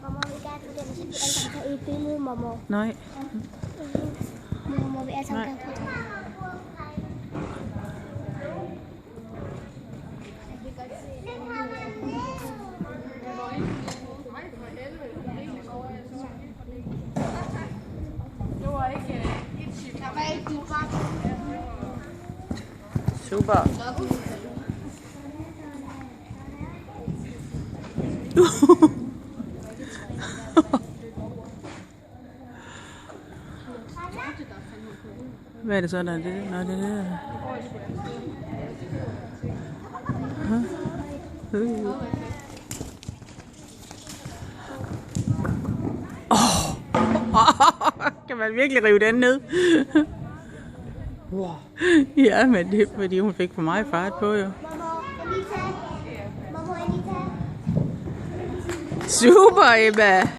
Mamma, vi kan få den, så vi alle sammen kan et billede, mamma. Nej. Mamma, vi alle sammen kan få det. Super. Hvad er det så, der er det? Nå, det er det. Kan man virkelig rive den ned? Ja, men det er fordi hun fik for meget fart på, jo. Super, Emma!